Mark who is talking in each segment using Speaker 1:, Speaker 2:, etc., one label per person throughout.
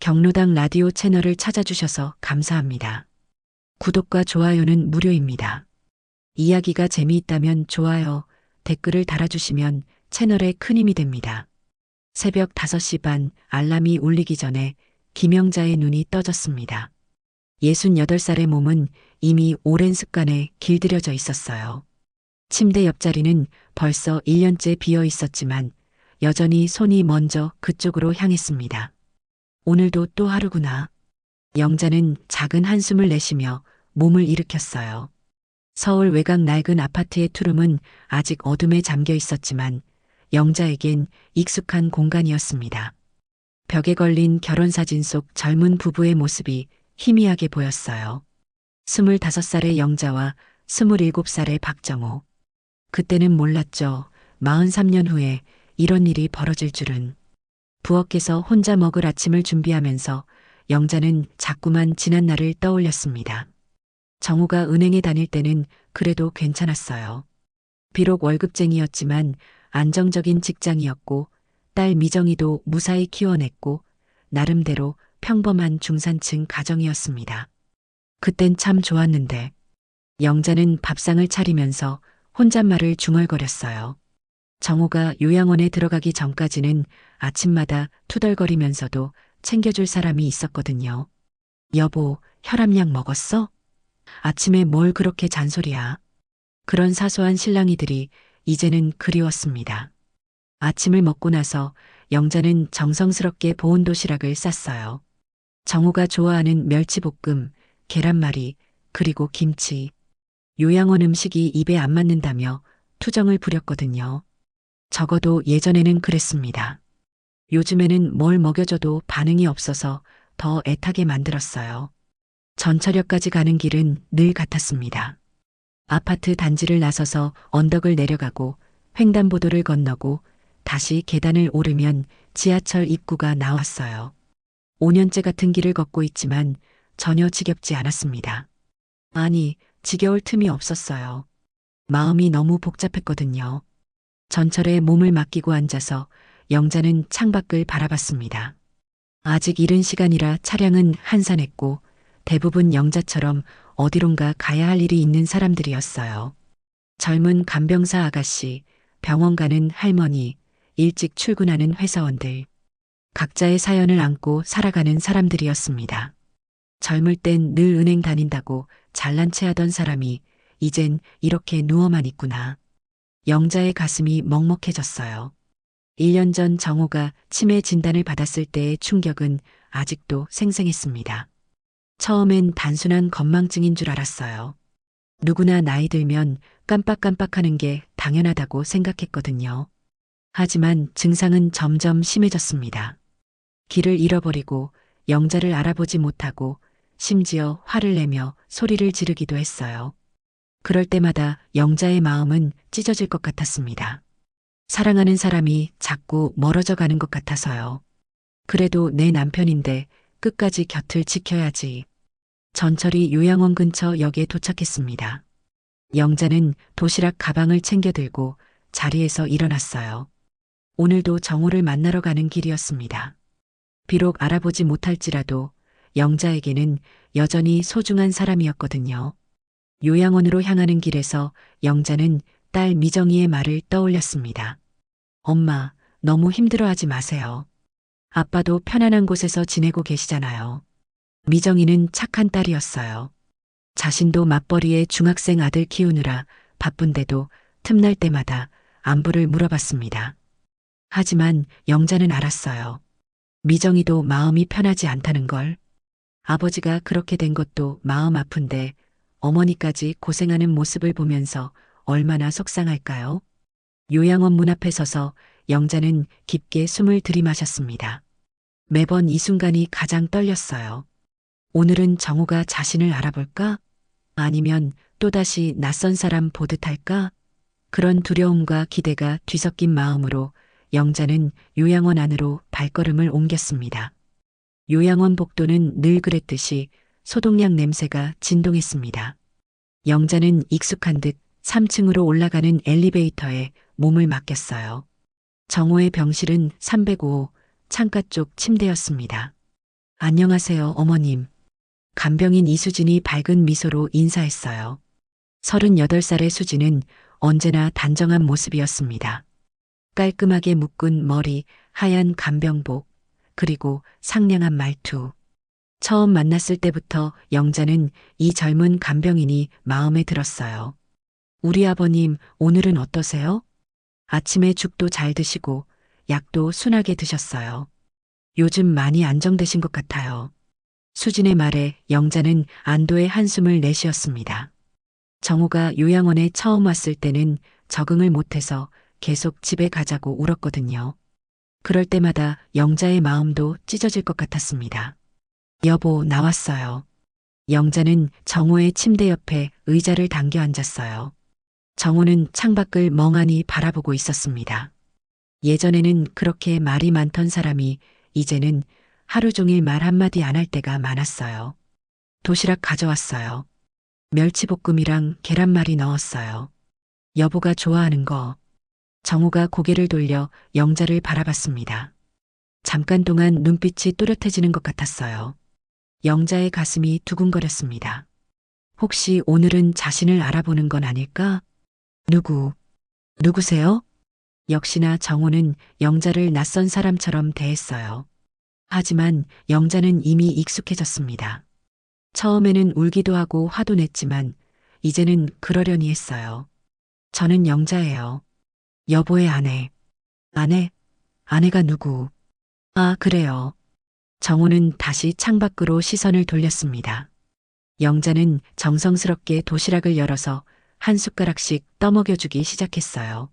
Speaker 1: 경로당 라디오 채널을 찾아주셔서 감사합니다. 구독과 좋아요는 무료입니다. 이야기가 재미있다면 좋아요, 댓글을 달아주시면 채널에 큰 힘이 됩니다. 새벽 5시 반 알람이 울리기 전에 김영자의 눈이 떠졌습니다. 68살의 몸은 이미 오랜 습관에 길들여져 있었어요. 침대 옆자리는 벌써 1년째 비어 있었지만 여전히 손이 먼저 그쪽으로 향했습니다. 오늘도 또 하루구나. 영자는 작은 한숨을 내쉬며 몸을 일으켰어요. 서울 외곽 낡은 아파트의 투룸은 아직 어둠에 잠겨 있었지만 영자에겐 익숙한 공간이었습니다. 벽에 걸린 결혼사진 속 젊은 부부의 모습이 희미하게 보였어요. 25살의 영자와 27살의 박정호. 그때는 몰랐죠. 43년 후에 이런 일이 벌어질 줄은. 부엌에서 혼자 먹을 아침을 준비하면서 영자는 자꾸만 지난 날을 떠올렸습니다. 정우가 은행에 다닐 때는 그래도 괜찮았어요. 비록 월급쟁이였지만 안정적인 직장이었고 딸 미정이도 무사히 키워냈고 나름대로 평범한 중산층 가정이었습니다. 그땐 참 좋았는데 영자는 밥상을 차리면서 혼잣말을 중얼거렸어요. 정우가 요양원에 들어가기 전까지는 아침마다 투덜거리면서도 챙겨줄 사람이 있었거든요. 여보, 혈압약 먹었어? 아침에 뭘 그렇게 잔소리야? 그런 사소한 실랑이들이 이제는 그리웠습니다. 아침을 먹고 나서 영자는 정성스럽게 보온 도시락을 쌌어요. 정우가 좋아하는 멸치볶음, 계란말이, 그리고 김치. 요양원 음식이 입에 안 맞는다며 투정을 부렸거든요. 적어도 예전에는 그랬습니다. 요즘에는 뭘 먹여줘도 반응이 없어서 더 애타게 만들었어요. 전철역까지 가는 길은 늘 같았습니다. 아파트 단지를 나서서 언덕을 내려가고 횡단보도를 건너고 다시 계단을 오르면 지하철 입구가 나왔어요. 5년째 같은 길을 걷고 있지만 전혀 지겹지 않았습니다. 아니, 지겨울 틈이 없었어요. 마음이 너무 복잡했거든요. 전철에 몸을 맡기고 앉아서 영자는 창밖을 바라봤습니다. 아직 이른 시간이라 차량은 한산했고 대부분 영자처럼 어디론가 가야 할 일이 있는 사람들이었어요. 젊은 간병사 아가씨, 병원 가는 할머니, 일찍 출근하는 회사원들. 각자의 사연을 안고 살아가는 사람들이었습니다. 젊을 땐 늘 은행 다닌다고 잘난 체 하던 사람이 이젠 이렇게 누워만 있구나. 영자의 가슴이 먹먹해졌어요. 1년 전 정호가 치매 진단을 받았을 때의 충격은 아직도 생생했습니다. 처음엔 단순한 건망증인 줄 알았어요. 누구나 나이 들면 깜빡깜빡하는 게 당연하다고 생각했거든요. 하지만 증상은 점점 심해졌습니다. 길을 잃어버리고 영자를 알아보지 못하고 심지어 화를 내며 소리를 지르기도 했어요. 그럴 때마다 영자의 마음은 찢어질 것 같았습니다. 사랑하는 사람이 자꾸 멀어져 가는 것 같아서요. 그래도 내 남편인데 끝까지 곁을 지켜야지. 전철이 요양원 근처 역에 도착했습니다. 영자는 도시락 가방을 챙겨 들고 자리에서 일어났어요. 오늘도 정우를 만나러 가는 길이었습니다. 비록 알아보지 못할지라도 영자에게는 여전히 소중한 사람이었거든요. 요양원으로 향하는 길에서 영자는 딸 미정이의 말을 떠올렸습니다. 엄마, 너무 힘들어하지 마세요. 아빠도 편안한 곳에서 지내고 계시잖아요. 미정이는 착한 딸이었어요. 자신도 맞벌이의 중학생 아들 키우느라 바쁜데도 틈날 때마다 안부를 물어봤습니다. 하지만 영자는 알았어요. 미정이도 마음이 편하지 않다는 걸. 아버지가 그렇게 된 것도 마음 아픈데 어머니까지 고생하는 모습을 보면서 얼마나 속상할까요? 요양원 문 앞에 서서 영자는 깊게 숨을 들이마셨습니다. 매번 이 순간이 가장 떨렸어요. 오늘은 정우가 자신을 알아볼까? 아니면 또다시 낯선 사람 보듯 할까? 그런 두려움과 기대가 뒤섞인 마음으로 영자는 요양원 안으로 발걸음을 옮겼습니다. 요양원 복도는 늘 그랬듯이 소독약 냄새가 진동했습니다. 영자는 익숙한 듯 3층으로 올라가는 엘리베이터에 몸을 맡겼어요. 정호의 병실은 305 창가 쪽 침대였습니다. 안녕하세요, 어머님. 간병인 이수진이 밝은 미소로 인사했어요. 38살의 수진은 언제나 단정한 모습이었습니다. 깔끔하게 묶은 머리, 하얀 간병복, 그리고 상냥한 말투. 처음 만났을 때부터 영자는 이 젊은 간병인이 마음에 들었어요. 우리 아버님, 오늘은 어떠세요? 아침에 죽도 잘 드시고 약도 순하게 드셨어요. 요즘 많이 안정되신 것 같아요. 수진의 말에 영자는 안도의 한숨을 내쉬었습니다. 정우가 요양원에 처음 왔을 때는 적응을 못해서 계속 집에 가자고 울었거든요. 그럴 때마다 영자의 마음도 찢어질 것 같았습니다. 여보, 나왔어요. 영자는 정우의 침대 옆에 의자를 당겨 앉았어요. 정우는 창밖을 멍하니 바라보고 있었습니다. 예전에는 그렇게 말이 많던 사람이 이제는 하루 종일 말 한마디 안 할 때가 많았어요. 도시락 가져왔어요. 멸치볶음이랑 계란말이 넣었어요. 여보가 좋아하는 거. 정우가 고개를 돌려 영자를 바라봤습니다. 잠깐 동안 눈빛이 또렷해지는 것 같았어요. 영자의 가슴이 두근거렸습니다. 혹시 오늘은 자신을 알아보는 건 아닐까? 누구세요? 역시나 정우는 영자를 낯선 사람처럼 대했어요. 하지만 영자는 이미 익숙해졌습니다. 처음에는 울기도 하고 화도 냈지만 이제는 그러려니 했어요. 저는 영자예요. 여보의 아내. 아내? 아내가 누구? 아, 그래요. 정우는 다시 창밖으로 시선을 돌렸습니다. 영자는 정성스럽게 도시락을 열어서 한 숟가락씩 떠먹여주기 시작했어요.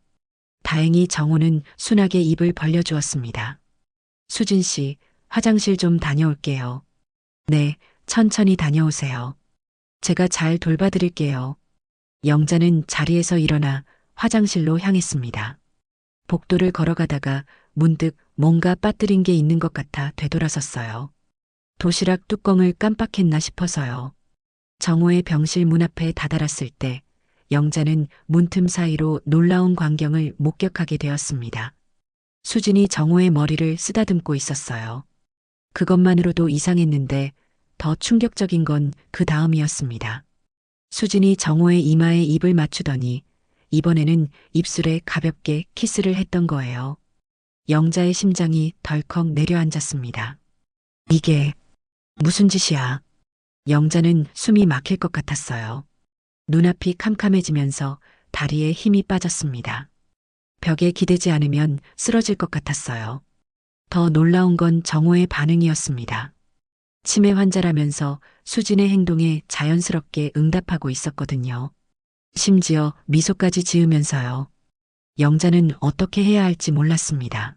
Speaker 1: 다행히 정우는 순하게 입을 벌려주었습니다. 수진 씨, 화장실 좀 다녀올게요. 네, 천천히 다녀오세요. 제가 잘 돌봐드릴게요. 영자는 자리에서 일어나 화장실로 향했습니다. 복도를 걸어가다가 문득 뭔가 빠뜨린 게 있는 것 같아 되돌아섰어요. 도시락 뚜껑을 깜빡했나 싶어서요. 정호의 병실 문 앞에 다다랐을 때 영자는 문틈 사이로 놀라운 광경을 목격하게 되었습니다. 수진이 정호의 머리를 쓰다듬고 있었어요. 그것만으로도 이상했는데 더 충격적인 건 그 다음이었습니다. 수진이 정호의 이마에 입을 맞추더니 이번에는 입술에 가볍게 키스를 했던 거예요. 영자의 심장이 덜컥 내려앉았습니다. 이게 무슨 짓이야? 영자는 숨이 막힐 것 같았어요. 눈앞이 캄캄해지면서 다리에 힘이 빠졌습니다. 벽에 기대지 않으면 쓰러질 것 같았어요. 더 놀라운 건 정호의 반응이었습니다. 치매 환자라면서 수진의 행동에 자연스럽게 응답하고 있었거든요. 심지어 미소까지 지으면서요. 영자는 어떻게 해야 할지 몰랐습니다.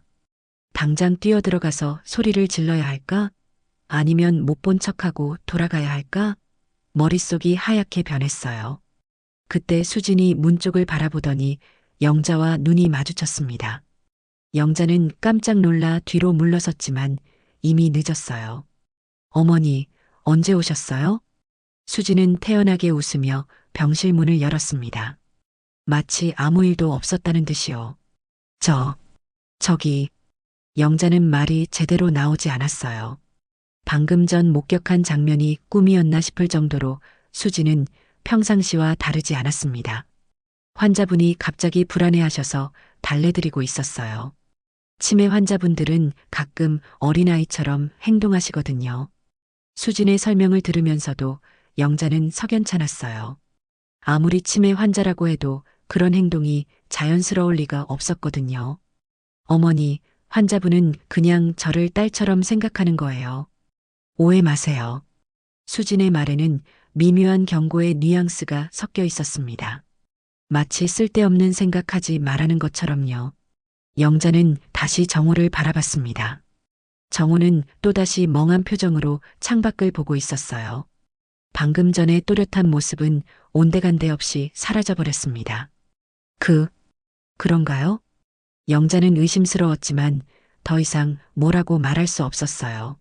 Speaker 1: 당장 뛰어들어가서 소리를 질러야 할까? 아니면 못 본 척하고 돌아가야 할까? 머릿속이 하얗게 변했어요. 그때 수진이 문 쪽을 바라보더니 영자와 눈이 마주쳤습니다. 영자는 깜짝 놀라 뒤로 물러섰지만 이미 늦었어요. 어머니, 언제 오셨어요? 수진은 태연하게 웃으며 병실 문을 열었습니다. 마치 아무 일도 없었다는 듯이요. 저기, 영자는 말이 제대로 나오지 않았어요. 방금 전 목격한 장면이 꿈이었나 싶을 정도로 수진은 평상시와 다르지 않았습니다. 환자분이 갑자기 불안해하셔서 달래드리고 있었어요. 치매 환자분들은 가끔 어린아이처럼 행동하시거든요. 수진의 설명을 들으면서도 영자는 석연찮았어요. 아무리 치매 환자라고 해도 그런 행동이 자연스러울 리가 없었거든요. 어머니, 환자분은 그냥 저를 딸처럼 생각하는 거예요. 오해 마세요. 수진의 말에는 미묘한 경고의 뉘앙스가 섞여 있었습니다. 마치 쓸데없는 생각하지 말라는 것처럼요. 영자는 다시 정호를 바라봤습니다. 정호는 또다시 멍한 표정으로 창밖을 보고 있었어요. 방금 전의 또렷한 모습은 온데간데 없이 사라져버렸습니다. 그런가요? 영자는 의심스러웠지만 더 이상 뭐라고 말할 수 없었어요.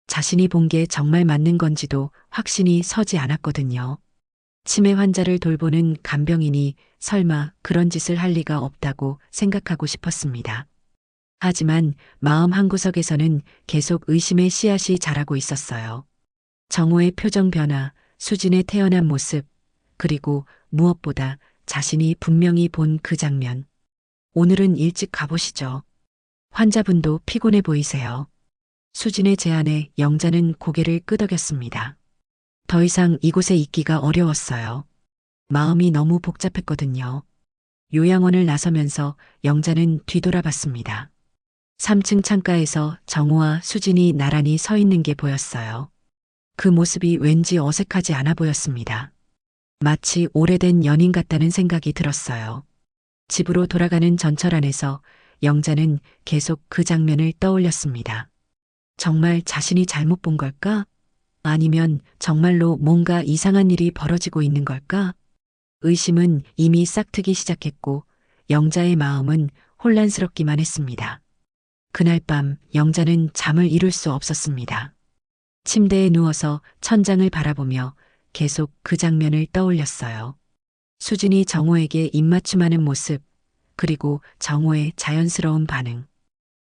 Speaker 1: 자신이 본 게 정말 맞는 건지도 확신이 서지 않았거든요. 치매 환자를 돌보는 간병인이 설마 그런 짓을 할 리가 없다고 생각하고 싶었습니다. 하지만 마음 한구석에서는 계속 의심의 씨앗이 자라고 있었어요. 정호의 표정 변화, 수진의 태어난 모습, 그리고 무엇보다 자신이 분명히 본 그 장면. 오늘은 일찍 가보시죠. 환자분도 피곤해 보이세요. 수진의 제안에 영자는 고개를 끄덕였습니다. 더 이상 이곳에 있기가 어려웠어요. 마음이 너무 복잡했거든요. 요양원을 나서면서 영자는 뒤돌아봤습니다. 3층 창가에서 정우와 수진이 나란히 서 있는 게 보였어요. 그 모습이 왠지 어색하지 않아 보였습니다. 마치 오래된 연인 같다는 생각이 들었어요. 집으로 돌아가는 전철 안에서 영자는 계속 그 장면을 떠올렸습니다. 정말 자신이 잘못 본 걸까? 아니면 정말로 뭔가 이상한 일이 벌어지고 있는 걸까? 의심은 이미 싹트기 시작했고 영자의 마음은 혼란스럽기만 했습니다. 그날 밤 영자는 잠을 이룰 수 없었습니다. 침대에 누워서 천장을 바라보며 계속 그 장면을 떠올렸어요. 수진이 정호에게 입맞춤하는 모습, 그리고 정호의 자연스러운 반응.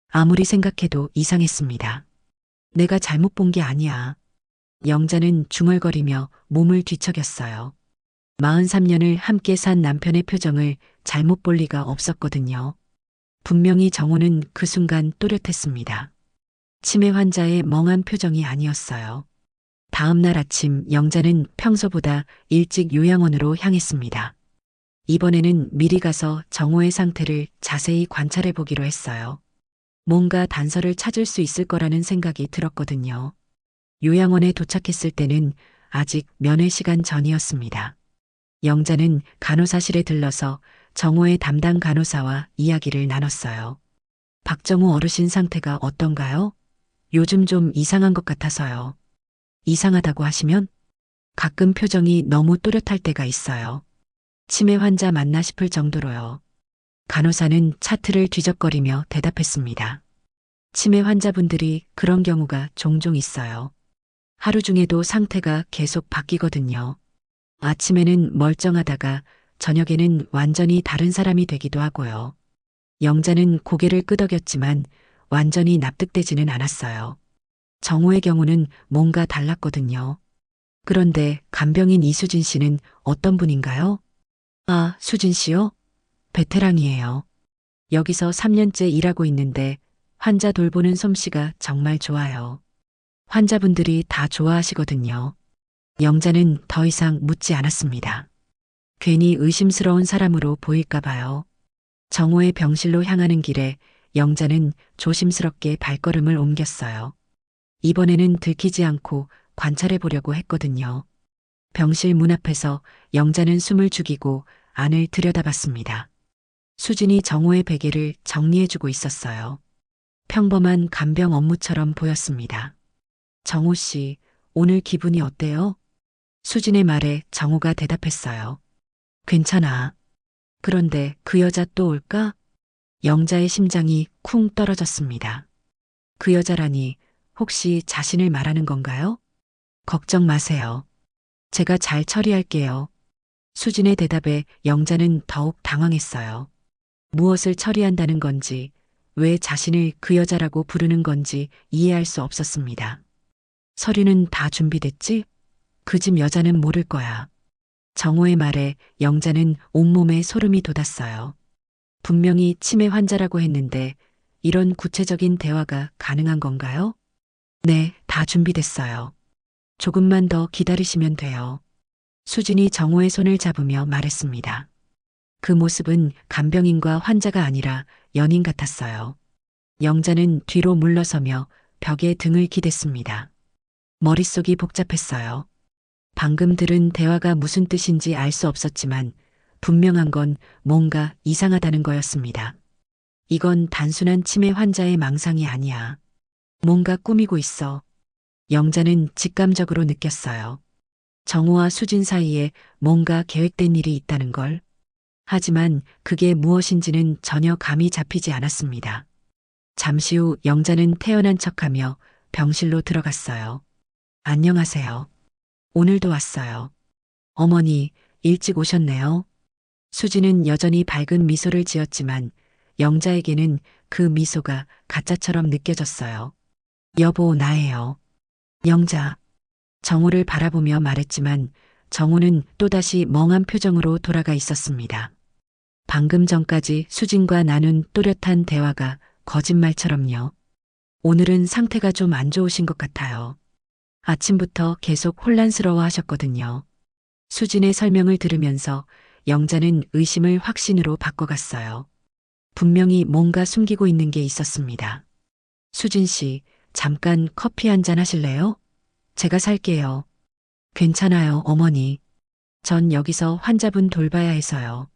Speaker 1: 아무리 생각해도 이상했습니다. 내가 잘못 본 게 아니야. 영자는 중얼거리며 몸을 뒤척였어요. 43년을 함께 산 남편의 표정을 잘못 볼 리가 없었거든요. 분명히 정호는 그 순간 또렷했습니다. 치매 환자의 멍한 표정이 아니었어요. 다음 날 아침 영자는 평소보다 일찍 요양원으로 향했습니다. 이번에는 미리 가서 정호의 상태를 자세히 관찰해 보기로 했어요. 뭔가 단서를 찾을 수 있을 거라는 생각이 들었거든요. 요양원에 도착했을 때는 아직 면회 시간 전이었습니다. 영자는 간호사실에 들러서 정호의 담당 간호사와 이야기를 나눴어요. 박정호 어르신 상태가 어떤가요? 요즘 좀 이상한 것 같아서요. 이상하다고 하시면? 가끔 표정이 너무 또렷할 때가 있어요. 치매 환자 맞나 싶을 정도로요. 간호사는 차트를 뒤적거리며 대답했습니다. 치매 환자분들이 그런 경우가 종종 있어요. 하루 중에도 상태가 계속 바뀌거든요. 아침에는 멀쩡하다가 저녁에는 완전히 다른 사람이 되기도 하고요. 영자는 고개를 끄덕였지만 완전히 납득되지는 않았어요. 정호의 경우는 뭔가 달랐거든요. 그런데 간병인 이수진 씨는 어떤 분인가요? 아, 수진 씨요? 베테랑이에요. 여기서 3년째 일하고 있는데 환자 돌보는 솜씨가 정말 좋아요. 환자분들이 다 좋아하시거든요. 영자는 더 이상 묻지 않았습니다. 괜히 의심스러운 사람으로 보일까 봐요. 정호의 병실로 향하는 길에 영자는 조심스럽게 발걸음을 옮겼어요. 이번에는 들키지 않고 관찰해 보려고 했거든요. 병실 문 앞에서 영자는 숨을 죽이고 안을 들여다봤습니다. 수진이 정호의 베개를 정리해주고 있었어요. 평범한 간병 업무처럼 보였습니다. 정호 씨, 오늘 기분이 어때요? 수진의 말에 정호가 대답했어요. 괜찮아. 그런데 그 여자 또 올까? 영자의 심장이 쿵 떨어졌습니다. 그 여자라니 혹시 자신을 말하는 건가요? 걱정 마세요. 제가 잘 처리할게요. 수진의 대답에 영자는 더욱 당황했어요. 무엇을 처리한다는 건지, 왜 자신을 그 여자라고 부르는 건지 이해할 수 없었습니다. 서류는 다 준비됐지? 그 집 여자는 모를 거야. 정호의 말에 영자는 온몸에 소름이 돋았어요. 분명히 치매 환자라고 했는데 이런 구체적인 대화가 가능한 건가요? 네, 다 준비됐어요. 조금만 더 기다리시면 돼요. 수진이 정호의 손을 잡으며 말했습니다. 그 모습은 간병인과 환자가 아니라 연인 같았어요. 영자는 뒤로 물러서며 벽에 등을 기댔습니다. 머릿속이 복잡했어요. 방금 들은 대화가 무슨 뜻인지 알 수 없었지만 분명한 건 뭔가 이상하다는 거였습니다. 이건 단순한 치매 환자의 망상이 아니야. 뭔가 꾸미고 있어. 영자는 직감적으로 느꼈어요. 정호와 수진 사이에 뭔가 계획된 일이 있다는 걸. 하지만 그게 무엇인지는 전혀 감이 잡히지 않았습니다. 잠시 후 영자는 태연한 척하며 병실로 들어갔어요. 안녕하세요. 오늘도 왔어요. 어머니, 일찍 오셨네요. 수진은 여전히 밝은 미소를 지었지만 영자에게는 그 미소가 가짜처럼 느껴졌어요. 여보, 나예요. 영자. 정우를 바라보며 말했지만 정우는 또다시 멍한 표정으로 돌아가 있었습니다. 방금 전까지 수진과 나눈 또렷한 대화가 거짓말처럼요. 오늘은 상태가 좀 안 좋으신 것 같아요. 아침부터 계속 혼란스러워 하셨거든요. 수진의 설명을 들으면서 영자는 의심을 확신으로 바꿔갔어요. 분명히 뭔가 숨기고 있는 게 있었습니다. 수진 씨, 잠깐 커피 한 잔 하실래요? 제가 살게요. 괜찮아요, 어머니. 전 여기서 환자분 돌봐야 해서요.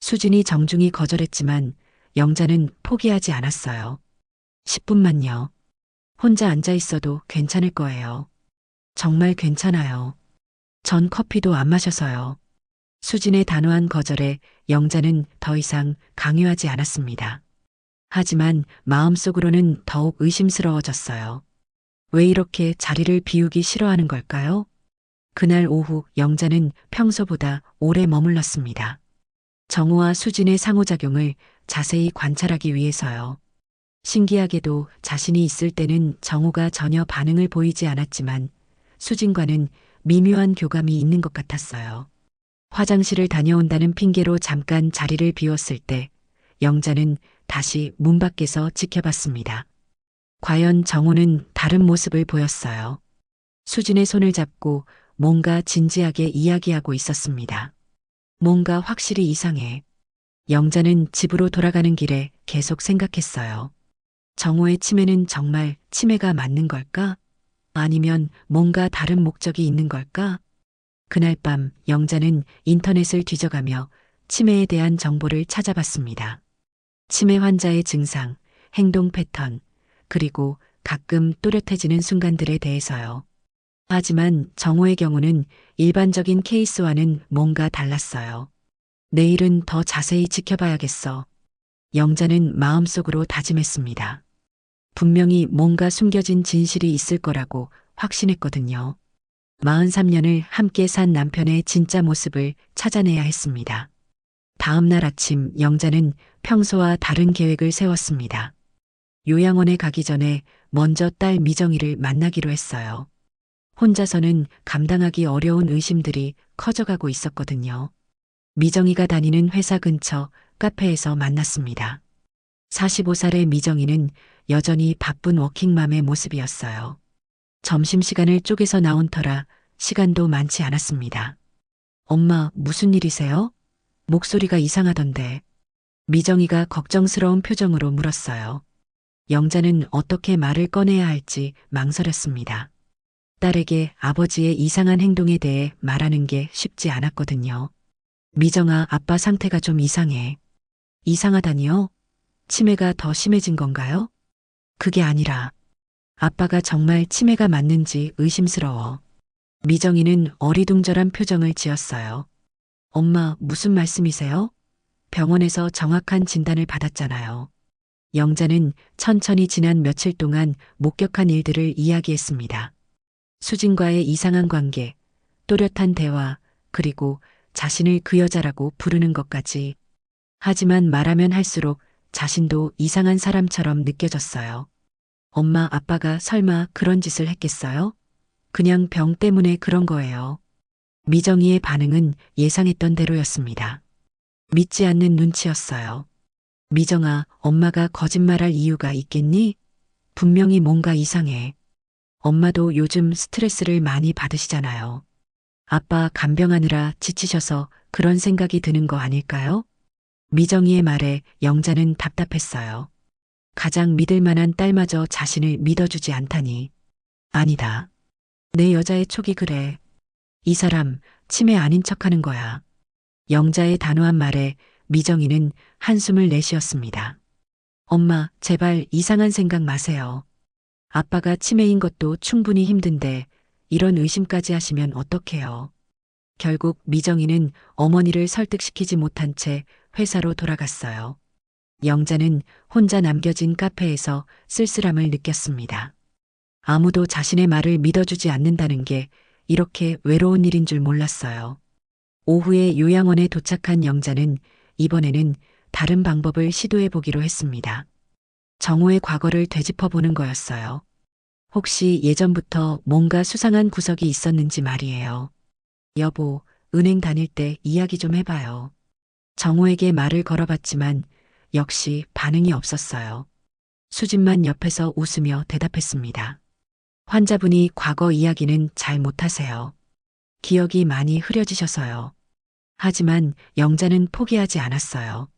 Speaker 1: 수진이 정중히 거절했지만 영자는 포기하지 않았어요. 10분만요. 혼자 앉아 있어도 괜찮을 거예요. 정말 괜찮아요. 전 커피도 안 마셔서요. 수진의 단호한 거절에 영자는 더 이상 강요하지 않았습니다. 하지만 마음속으로는 더욱 의심스러워졌어요. 왜 이렇게 자리를 비우기 싫어하는 걸까요? 그날 오후 영자는 평소보다 오래 머물렀습니다. 정우와 수진의 상호작용을 자세히 관찰하기 위해서요. 신기하게도 자신이 있을 때는 정우가 전혀 반응을 보이지 않았지만 수진과는 미묘한 교감이 있는 것 같았어요. 화장실을 다녀온다는 핑계로 잠깐 자리를 비웠을 때 영자는 다시 문 밖에서 지켜봤습니다. 과연 정우는 다른 모습을 보였어요. 수진의 손을 잡고 뭔가 진지하게 이야기하고 있었습니다. 뭔가 확실히 이상해. 영자는 집으로 돌아가는 길에 계속 생각했어요. 정우의 치매는 정말 치매가 맞는 걸까? 아니면 뭔가 다른 목적이 있는 걸까? 그날 밤 영자는 인터넷을 뒤져가며 치매에 대한 정보를 찾아봤습니다. 치매 환자의 증상, 행동 패턴, 그리고 가끔 또렷해지는 순간들에 대해서요. 하지만 정우의 경우는 일반적인 케이스와는 뭔가 달랐어요. 내일은 더 자세히 지켜봐야겠어. 영자는 마음속으로 다짐했습니다. 분명히 뭔가 숨겨진 진실이 있을 거라고 확신했거든요. 43년을 함께 산 남편의 진짜 모습을 찾아내야 했습니다. 다음 날 아침 영자는 평소와 다른 계획을 세웠습니다. 요양원에 가기 전에 먼저 딸 미정이를 만나기로 했어요. 혼자서는 감당하기 어려운 의심들이 커져가고 있었거든요. 미정이가 다니는 회사 근처 카페에서 만났습니다. 45살의 미정이는 여전히 바쁜 워킹맘의 모습이었어요. 점심시간을 쪼개서 나온 터라 시간도 많지 않았습니다. 엄마, 무슨 일이세요? 목소리가 이상하던데. 미정이가 걱정스러운 표정으로 물었어요. 영자는 어떻게 말을 꺼내야 할지 망설였습니다. 딸에게 아버지의 이상한 행동에 대해 말하는 게 쉽지 않았거든요. 미정아, 아빠 상태가 좀 이상해. 이상하다니요? 치매가 더 심해진 건가요? 그게 아니라 아빠가 정말 치매가 맞는지 의심스러워. 미정이는 어리둥절한 표정을 지었어요. 엄마, 무슨 말씀이세요? 병원에서 정확한 진단을 받았잖아요. 영자는 천천히 지난 며칠 동안 목격한 일들을 이야기했습니다. 수진과의 이상한 관계, 또렷한 대화, 그리고 자신을 그 여자라고 부르는 것까지. 하지만 말하면 할수록 자신도 이상한 사람처럼 느껴졌어요. 엄마, 아빠가 설마 그런 짓을 했겠어요? 그냥 병 때문에 그런 거예요. 미정이의 반응은 예상했던 대로였습니다. 믿지 않는 눈치였어요. 미정아, 엄마가 거짓말할 이유가 있겠니? 분명히 뭔가 이상해. 엄마도 요즘 스트레스를 많이 받으시잖아요. 아빠 간병하느라 지치셔서 그런 생각이 드는 거 아닐까요? 미정이의 말에 영자는 답답했어요. 가장 믿을 만한 딸마저 자신을 믿어주지 않다니. 아니다. 내 여자의 촉이 그래. 이 사람 치매 아닌 척하는 거야. 영자의 단호한 말에 미정이는 한숨을 내쉬었습니다. 엄마, 제발 이상한 생각 마세요. 아빠가 치매인 것도 충분히 힘든데 이런 의심까지 하시면 어떡해요. 결국 미정이는 어머니를 설득시키지 못한 채 회사로 돌아갔어요. 영자는 혼자 남겨진 카페에서 쓸쓸함을 느꼈습니다. 아무도 자신의 말을 믿어주지 않는다는 게 이렇게 외로운 일인 줄 몰랐어요. 오후에 요양원에 도착한 영자는 이번에는 다른 방법을 시도해 보기로 했습니다. 정호의 과거를 되짚어보는 거였어요. 혹시 예전부터 뭔가 수상한 구석이 있었는지 말이에요. 여보, 은행 다닐 때 이야기 좀 해봐요. 정호에게 말을 걸어봤지만 역시 반응이 없었어요. 수진만 옆에서 웃으며 대답했습니다. 환자분이 과거 이야기는 잘 못하세요. 기억이 많이 흐려지셔서요. 하지만 영자는 포기하지 않았어요.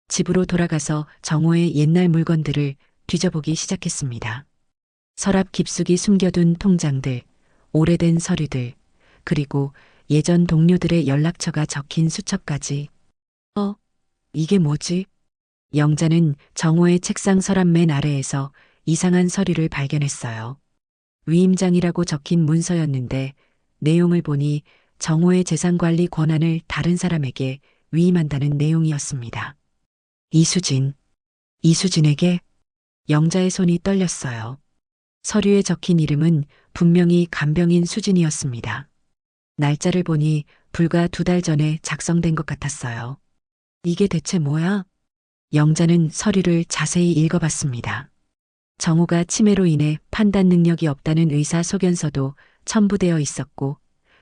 Speaker 1: 집으로 돌아가서 정호의 옛날 물건들을 뒤져보기 시작했습니다. 서랍 깊숙이 숨겨둔 통장들, 오래된 서류들, 그리고 예전 동료들의 연락처가 적힌 수첩까지. 이게 뭐지? 영자는 정호의 책상 서랍 맨 아래에서 이상한 서류를 발견했어요. 위임장이라고 적힌 문서였는데 내용을 보니 정호의 재산관리 권한을 다른 사람에게 위임한다는 내용이었습니다. 이수진. 이수진에게 영자의 손이 떨렸어요. 서류에 적힌 이름은 분명히 간병인 수진이었습니다. 날짜를 보니 불과 2달 전에 작성된 것 같았어요. 이게 대체 뭐야? 영자는 서류를 자세히 읽어봤습니다. 정호가 치매로 인해 판단 능력이 없다는 의사 소견서도 첨부되어 있었고,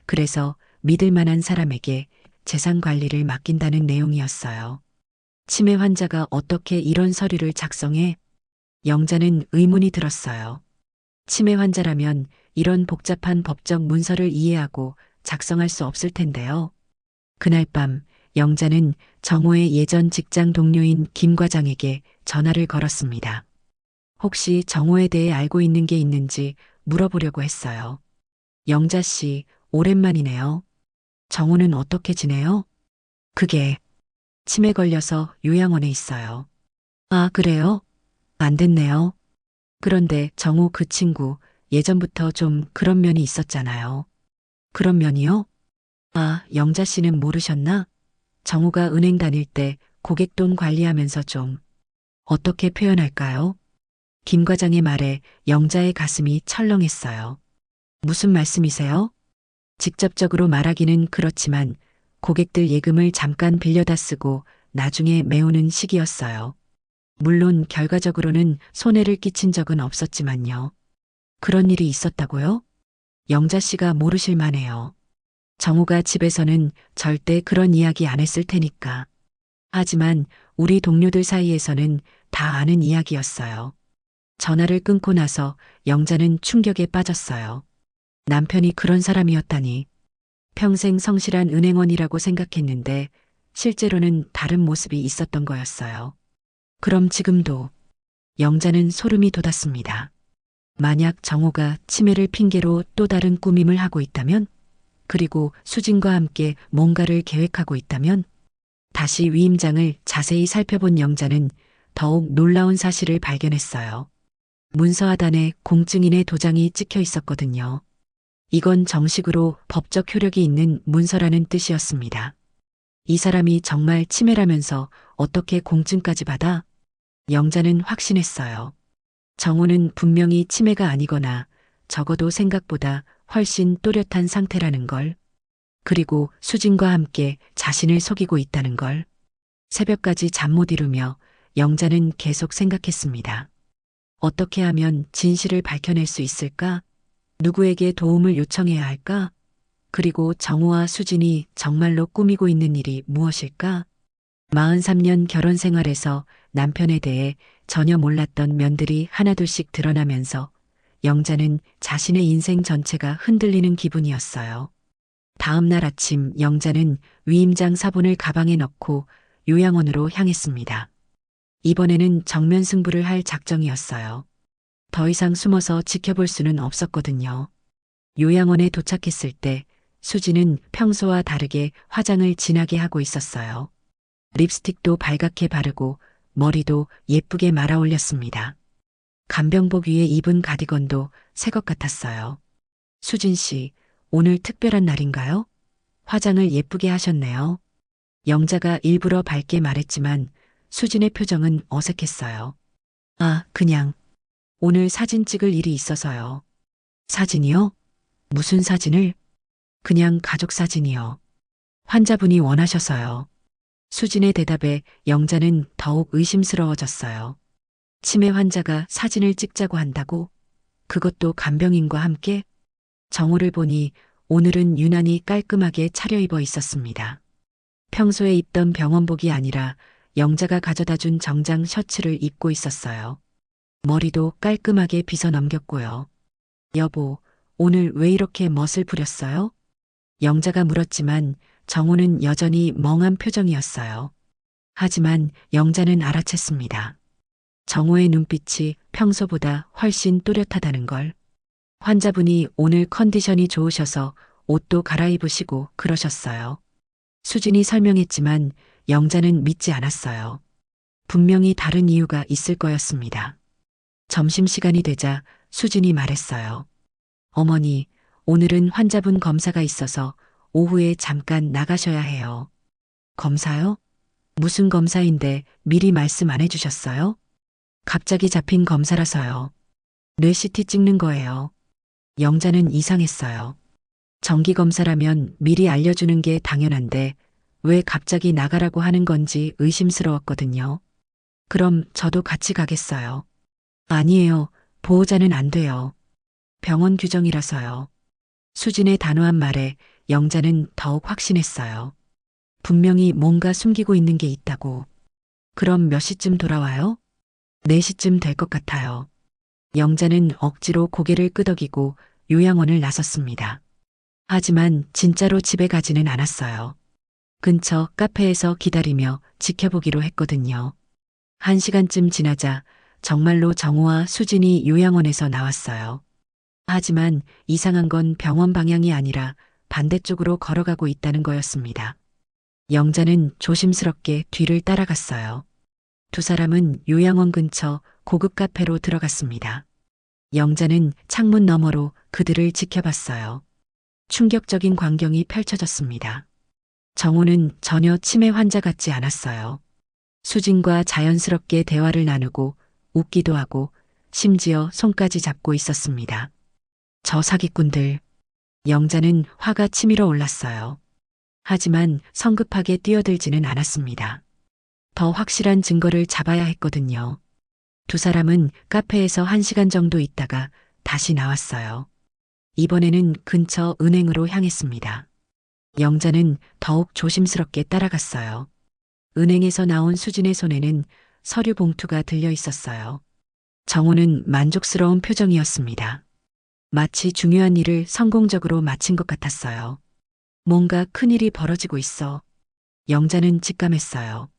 Speaker 1: 그래서 믿을 만한 사람에게 재산 관리를 맡긴다는 내용이었어요. 치매 환자가 어떻게 이런 서류를 작성해? 영자는 의문이 들었어요. 치매 환자라면 이런 복잡한 법적 문서를 이해하고 작성할 수 없을 텐데요. 그날 밤 영자는 정호의 예전 직장 동료인 김 과장에게 전화를 걸었습니다. 혹시 정호에 대해 알고 있는 게 있는지 물어보려고 했어요. 영자 씨, 오랜만이네요. 정호는 어떻게 지내요? 그게 치매 걸려서 요양원에 있어요. 아, 그래요? 안 됐네요. 그런데 정호 그 친구 예전부터 좀 그런 면이 있었잖아요. 그런 면이요? 아, 영자 씨는 모르셨나? 정호가 은행 다닐 때 고객 돈 관리하면서 좀 어떻게 표현할까요? 김 과장의 말에 영자의 가슴이 철렁했어요. 무슨 말씀이세요? 직접적으로 말하기는 그렇지만 고객들 예금을 잠깐 빌려다 쓰고 나중에 메우는 식이었어요. 물론 결과적으로는 손해를 끼친 적은 없었지만요. 그런 일이 있었다고요? 영자 씨가 모르실 만해요. 정호가 집에서는 절대 그런 이야기 안 했을 테니까. 하지만 우리 동료들 사이에서는 다 아는 이야기였어요. 전화를 끊고 나서 영자는 충격에 빠졌어요. 남편이 그런 사람이었다니. 평생 성실한 은행원이라고 생각했는데 실제로는 다른 모습이 있었던 거였어요. 그럼 지금도 영자는 소름이 돋았습니다. 만약 정호가 치매를 핑계로 또 다른 꾸밈을 하고 있다면, 그리고 수진과 함께 뭔가를 계획하고 있다면, 다시 위임장을 자세히 살펴본 영자는 더욱 놀라운 사실을 발견했어요. 문서 하단에 공증인의 도장이 찍혀 있었거든요. 이건 정식으로 법적 효력이 있는 문서라는 뜻이었습니다. 이 사람이 정말 치매라면서 어떻게 공증까지 받아? 영자는 확신했어요. 정호는 분명히 치매가 아니거나 적어도 생각보다 훨씬 또렷한 상태라는 걸. 그리고 수진과 함께 자신을 속이고 있다는 걸. 새벽까지 잠 못 이루며 영자는 계속 생각했습니다. 어떻게 하면 진실을 밝혀낼 수 있을까? 누구에게 도움을 요청해야 할까? 그리고 정호와 수진이 정말로 꾸미고 있는 일이 무엇일까? 43년 결혼 생활에서 남편에 대해 전혀 몰랐던 면들이 하나둘씩 드러나면서 영자는 자신의 인생 전체가 흔들리는 기분이었어요. 다음 날 아침 영자는 위임장 사본을 가방에 넣고 요양원으로 향했습니다. 이번에는 정면 승부를 할 작정이었어요. 더 이상 숨어서 지켜볼 수는 없었거든요. 요양원에 도착했을 때 수지는 평소와 다르게 화장을 진하게 하고 있었어요. 립스틱도 발갛게 바르고 머리도 예쁘게 말아 올렸습니다. 간병복 위에 입은 가디건도 새 것 같았어요. 수진 씨, 오늘 특별한 날인가요? 화장을 예쁘게 하셨네요. 영자가 일부러 밝게 말했지만 수진의 표정은 어색했어요. 아, 그냥 오늘 사진 찍을 일이 있어서요. 사진이요? 무슨 사진을? 그냥 가족 사진이요. 환자분이 원하셔서요. 수진의 대답에 영자는 더욱 의심스러워졌어요. 치매 환자가 사진을 찍자고 한다고? 그것도 간병인과 함께? 정호를 보니 오늘은 유난히 깔끔하게 차려입어 있었습니다. 평소에 입던 병원복이 아니라 영자가 가져다 준 정장 셔츠를 입고 있었어요. 머리도 깔끔하게 빗어 넘겼고요. 여보, 오늘 왜 이렇게 멋을 부렸어요? 영자가 물었지만 정호는 여전히 멍한 표정이었어요. 하지만 영자는 알아챘습니다. 정호의 눈빛이 평소보다 훨씬 또렷하다는 걸. 환자분이 오늘 컨디션이 좋으셔서 옷도 갈아입으시고 그러셨어요. 수진이 설명했지만 영자는 믿지 않았어요. 분명히 다른 이유가 있을 거였습니다. 점심시간이 되자 수진이 말했어요. 어머니, 오늘은 환자분 검사가 있어서 오후에 잠깐 나가셔야 해요. 검사요? 무슨 검사인데 미리 말씀 안 해주셨어요? 갑자기 잡힌 검사라서요. 뇌 CT 찍는 거예요. 영자는 이상했어요. 정기검사라면 미리 알려주는 게 당연한데 왜 갑자기 나가라고 하는 건지 의심스러웠거든요. 그럼 저도 같이 가겠어요. 아니에요. 보호자는 안 돼요. 병원 규정이라서요. 수진의 단호한 말에 영자는 더욱 확신했어요. 분명히 뭔가 숨기고 있는 게 있다고. 그럼 몇 시쯤 돌아와요? 4시쯤 될 것 같아요. 영자는 억지로 고개를 끄덕이고 요양원을 나섰습니다. 하지만 진짜로 집에 가지는 않았어요. 근처 카페에서 기다리며 지켜보기로 했거든요. 1시간쯤 지나자 정말로 정호와 수진이 요양원에서 나왔어요. 하지만 이상한 건 병원 방향이 아니라 반대쪽으로 걸어가고 있다는 거였습니다. 영자는 조심스럽게 뒤를 따라갔어요. 두 사람은 요양원 근처 고급 카페로 들어갔습니다. 영자는 창문 너머로 그들을 지켜봤어요. 충격적인 광경이 펼쳐졌습니다. 정호는 전혀 치매 환자 같지 않았어요. 수진과 자연스럽게 대화를 나누고 웃기도 하고 심지어 손까지 잡고 있었습니다. 저 사기꾼들. 영자는 화가 치밀어 올랐어요. 하지만 성급하게 뛰어들지는 않았습니다. 더 확실한 증거를 잡아야 했거든요. 두 사람은 카페에서 1시간 정도 있다가 다시 나왔어요. 이번에는 근처 은행으로 향했습니다. 영자는 더욱 조심스럽게 따라갔어요. 은행에서 나온 수진의 손에는 서류 봉투가 들려 있었어요. 정호는 만족스러운 표정이었습니다. 마치 중요한 일을 성공적으로 마친 것 같았어요. 뭔가 큰일이 벌어지고 있어. 영자는 직감했어요.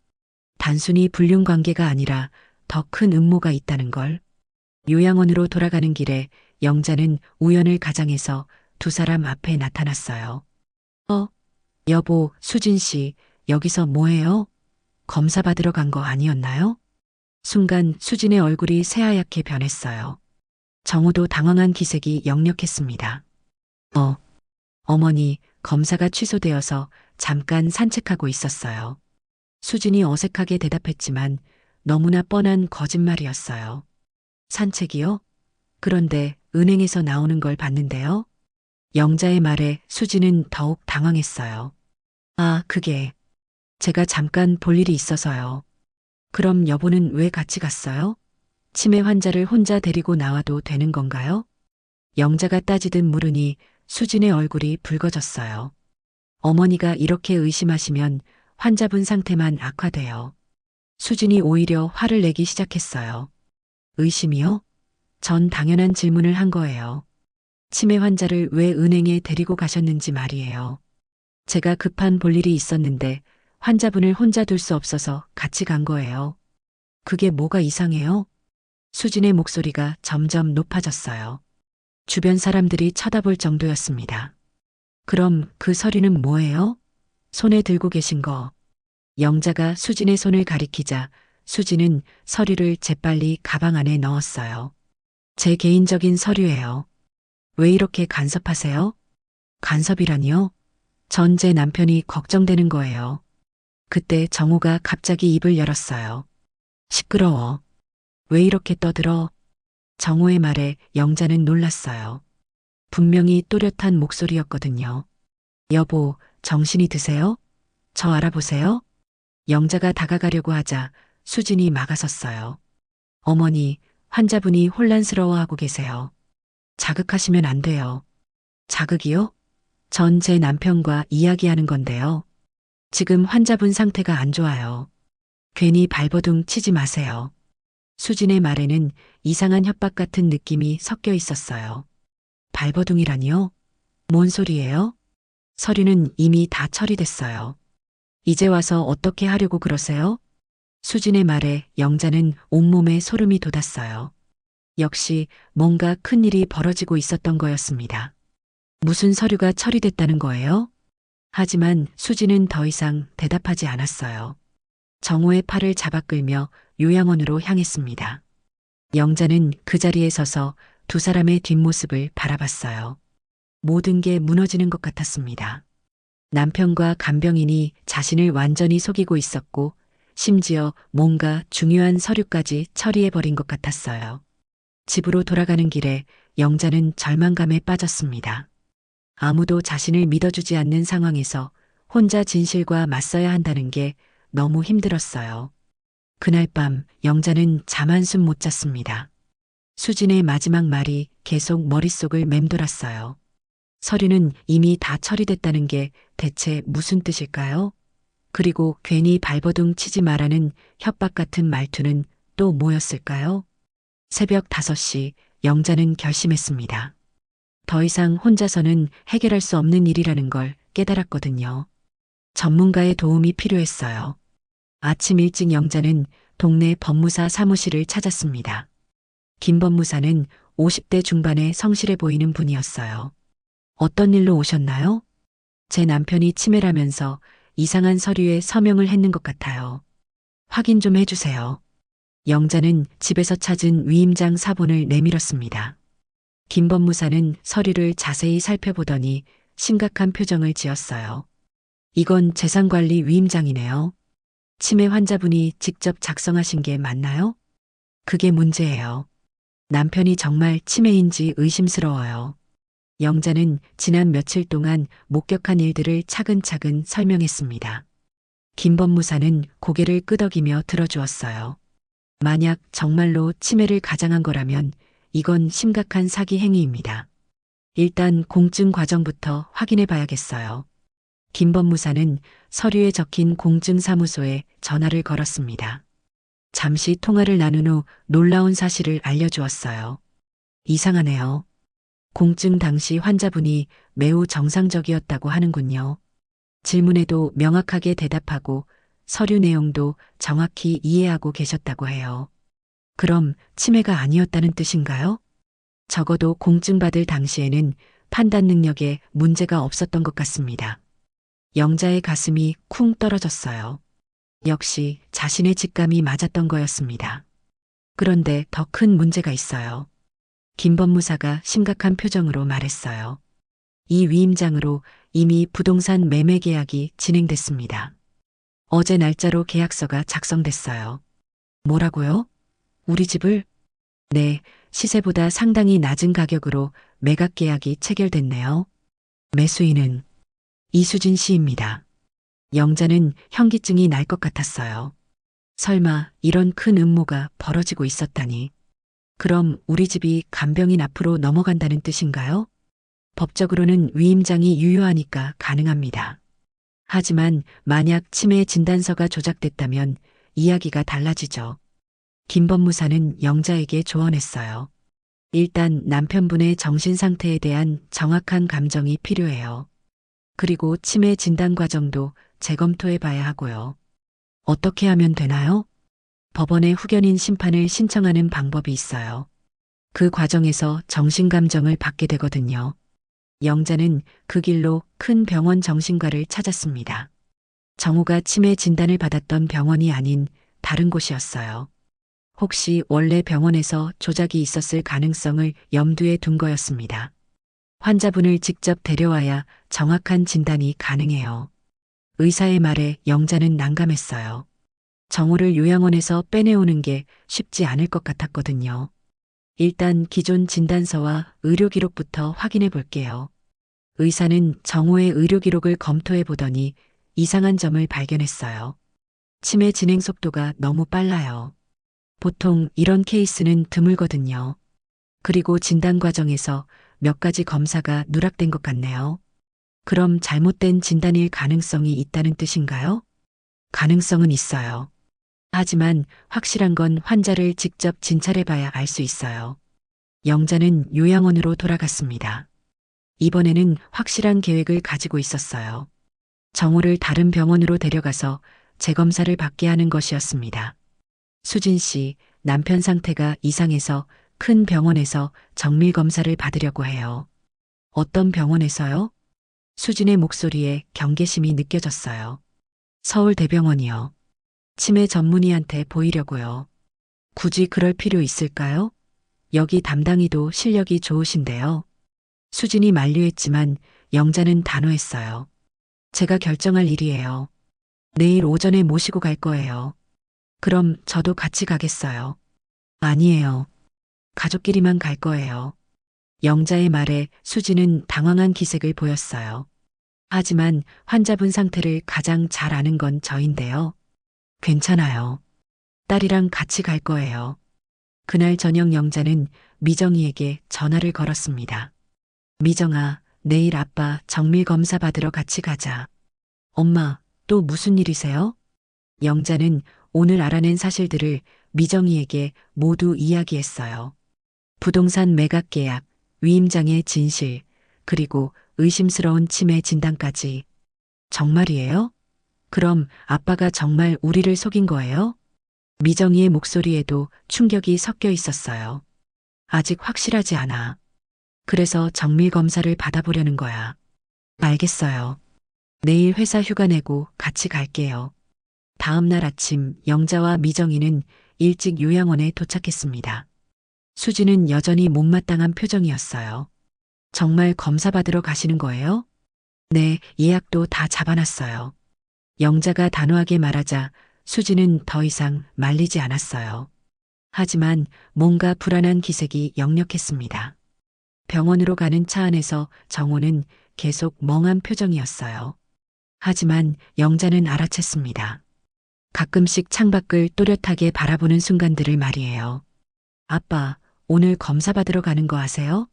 Speaker 1: 단순히 불륜 관계가 아니라 더 큰 음모가 있다는 걸. 요양원으로 돌아가는 길에 영자는 우연을 가장해서 두 사람 앞에 나타났어요. 여보, 수진 씨, 여기서 뭐해요? 검사 받으러 간 거 아니었나요? 순간 수진의 얼굴이 새하얗게 변했어요. 정호도 당황한 기색이 역력했습니다. 어머니, 검사가 취소되어서 잠깐 산책하고 있었어요. 수진이 어색하게 대답했지만 너무나 뻔한 거짓말이었어요. 산책이요? 그런데 은행에서 나오는 걸 봤는데요. 영자의 말에 수진은 더욱 당황했어요. 그게 제가 잠깐 볼 일이 있어서요. 그럼 여보는 왜 같이 갔어요? 치매 환자를 혼자 데리고 나와도 되는 건가요? 영자가 따지듯 물으니 수진의 얼굴이 붉어졌어요. 어머니가 이렇게 의심하시면 환자분 상태만 악화돼요. 수진이 오히려 화를 내기 시작했어요. 의심이요? 전 당연한 질문을 한 거예요. 치매 환자를 왜 은행에 데리고 가셨는지 말이에요. 제가 급한 볼일이 있었는데 환자분을 혼자 둘 수 없어서 같이 간 거예요. 그게 뭐가 이상해요? 수진의 목소리가 점점 높아졌어요. 주변 사람들이 쳐다볼 정도였습니다. 그럼 그 서류는 뭐예요? 손에 들고 계신 거. 영자가 수진의 손을 가리키자 수진은 서류를 재빨리 가방 안에 넣었어요. 제 개인적인 서류예요. 왜 이렇게 간섭하세요? 간섭이라니요? 전 제 남편이 걱정되는 거예요. 그때 정호가 갑자기 입을 열었어요. 시끄러워. 왜 이렇게 떠들어? 정호의 말에 영자는 놀랐어요. 분명히 또렷한 목소리였거든요. 여보, 정신이 드세요? 저 알아보세요? 영자가 다가가려고 하자 수진이 막아섰어요. 어머니, 환자분이 혼란스러워하고 계세요. 자극하시면 안 돼요. 자극이요? 전 제 남편과 이야기하는 건데요. 지금 환자분 상태가 안 좋아요. 괜히 발버둥 치지 마세요. 수진의 말에는 이상한 협박 같은 느낌이 섞여 있었어요. 발버둥이라니요? 뭔 소리예요? 서류는 이미 다 처리됐어요. 이제 와서 어떻게 하려고 그러세요? 수진의 말에 영자는 온몸에 소름이 돋았어요. 역시 뭔가 큰일이 벌어지고 있었던 거였습니다. 무슨 서류가 처리됐다는 거예요? 하지만 수진은 더 이상 대답하지 않았어요. 정호의 팔을 잡아 끌며 요양원으로 향했습니다. 영자는 그 자리에 서서 두 사람의 뒷모습을 바라봤어요. 모든 게 무너지는 것 같았습니다. 남편과 간병인이 자신을 완전히 속이고 있었고 심지어 뭔가 중요한 서류까지 처리해버린 것 같았어요. 집으로 돌아가는 길에 영자는 절망감에 빠졌습니다. 아무도 자신을 믿어주지 않는 상황에서 혼자 진실과 맞서야 한다는 게 너무 힘들었어요. 그날 밤 영자는 잠 한숨 못 잤습니다. 수진의 마지막 말이 계속 머릿속을 맴돌았어요. 서류는 이미 다 처리됐다는 게 대체 무슨 뜻일까요? 그리고 괜히 발버둥 치지 마라는 협박 같은 말투는 또 뭐였을까요? 새벽 5시 영자는 결심했습니다. 더 이상 혼자서는 해결할 수 없는 일이라는 걸 깨달았거든요. 전문가의 도움이 필요했어요. 아침 일찍 영자는 동네 법무사 사무실을 찾았습니다. 김 법무사는 50대 중반의 성실해 보이는 분이었어요. 어떤 일로 오셨나요? 제 남편이 치매라면서 이상한 서류에 서명을 했는 것 같아요. 확인 좀 해주세요. 영자는 집에서 찾은 위임장 사본을 내밀었습니다. 김 법무사는 서류를 자세히 살펴보더니 심각한 표정을 지었어요. 이건 재산관리 위임장이네요. 치매 환자분이 직접 작성하신 게 맞나요? 그게 문제예요. 남편이 정말 치매인지 의심스러워요. 영자는 지난 며칠 동안 목격한 일들을 차근차근 설명했습니다. 김 법무사는 고개를 끄덕이며 들어주었어요. 만약 정말로 치매를 가장한 거라면 이건 심각한 사기 행위입니다. 일단 공증 과정부터 확인해 봐야겠어요. 김 법무사는 서류에 적힌 공증사무소에 전화를 걸었습니다. 잠시 통화를 나눈 후 놀라운 사실을 알려주었어요. 이상하네요. 공증 당시 환자분이 매우 정상적이었다고 하는군요. 질문에도 명확하게 대답하고 서류 내용도 정확히 이해하고 계셨다고 해요. 그럼 치매가 아니었다는 뜻인가요? 적어도 공증받을 당시에는 판단 능력에 문제가 없었던 것 같습니다. 영자의 가슴이 쿵 떨어졌어요. 역시 자신의 직감이 맞았던 거였습니다. 그런데 더 큰 문제가 있어요. 김 법무사가 심각한 표정으로 말했어요. 이 위임장으로 이미 부동산 매매 계약이 진행됐습니다. 어제 날짜로 계약서가 작성됐어요. 뭐라고요? 우리 집을? 네, 시세보다 상당히 낮은 가격으로 매각 계약이 체결됐네요. 매수인은 이수진 씨입니다. 영자는 현기증이 날 것 같았어요. 설마 이런 큰 음모가 벌어지고 있었다니. 그럼 우리 집이 간병인 앞으로 넘어간다는 뜻인가요? 법적으로는 위임장이 유효하니까 가능합니다. 하지만 만약 치매 진단서가 조작됐다면 이야기가 달라지죠. 김 법무사는 영자에게 조언했어요. 일단 남편분의 정신 상태에 대한 정확한 감정이 필요해요. 그리고 치매 진단 과정도 재검토해 봐야 하고요. 어떻게 하면 되나요? 법원에 후견인 심판을 신청하는 방법이 있어요. 그 과정에서 정신감정을 받게 되거든요. 영자는 그 길로 큰 병원 정신과를 찾았습니다. 정우가 치매 진단을 받았던 병원이 아닌 다른 곳이었어요. 혹시 원래 병원에서 조작이 있었을 가능성을 염두에 둔 거였습니다. 환자분을 직접 데려와야 정확한 진단이 가능해요. 의사의 말에 영자는 난감했어요. 정우를 요양원에서 빼내오는 게 쉽지 않을 것 같았거든요. 일단 기존 진단서와 의료 기록부터 확인해 볼게요. 의사는 정우의 의료 기록을 검토해 보더니 이상한 점을 발견했어요. 치매 진행 속도가 너무 빨라요. 보통 이런 케이스는 드물거든요. 그리고 진단 과정에서 몇 가지 검사가 누락된 것 같네요. 그럼 잘못된 진단일 가능성이 있다는 뜻인가요? 가능성은 있어요. 하지만 확실한 건 환자를 직접 진찰해 봐야 알 수 있어요. 영자는 요양원으로 돌아갔습니다. 이번에는 확실한 계획을 가지고 있었어요. 정호를 다른 병원으로 데려가서 재검사를 받게 하는 것이었습니다. 수진 씨, 남편 상태가 이상해서 큰 병원에서 정밀 검사를 받으려고 해요. 어떤 병원에서요? 수진의 목소리에 경계심이 느껴졌어요. 서울대병원이요. 치매 전문의한테 보이려고요. 굳이 그럴 필요 있을까요? 여기 담당이도 실력이 좋으신데요. 수진이 만류했지만 영자는 단호했어요. 제가 결정할 일이에요. 내일 오전에 모시고 갈 거예요. 그럼 저도 같이 가겠어요. 아니에요. 가족끼리만 갈 거예요. 영자의 말에 수진은 당황한 기색을 보였어요. 하지만 환자분 상태를 가장 잘 아는 건 저인데요. 괜찮아요. 딸이랑 같이 갈 거예요. 그날 저녁 영자는 미정이에게 전화를 걸었습니다. 미정아, 내일 아빠 정밀 검사 받으러 같이 가자. 엄마, 또 무슨 일이세요? 영자는 오늘 알아낸 사실들을 미정이에게 모두 이야기했어요. 부동산 매각 계약, 위임장의 진실, 그리고 의심스러운 치매 진단까지. 정말이에요? 그럼 아빠가 정말 우리를 속인 거예요? 미정이의 목소리에도 충격이 섞여 있었어요. 아직 확실하지 않아. 그래서 정밀 검사를 받아보려는 거야. 알겠어요. 내일 회사 휴가 내고 같이 갈게요. 다음 날 아침 영자와 미정이는 일찍 요양원에 도착했습니다. 수지는 여전히 못마땅한 표정이었어요. 정말 검사 받으러 가시는 거예요? 네, 예약도 다 잡아놨어요. 영자가 단호하게 말하자 수지는 더 이상 말리지 않았어요. 하지만 뭔가 불안한 기색이 역력했습니다. 병원으로 가는 차 안에서 정호는 계속 멍한 표정이었어요. 하지만 영자는 알아챘습니다. 가끔씩 창밖을 또렷하게 바라보는 순간들을 말이에요. 아빠, 오늘 검사 받으러 가는 거 아세요?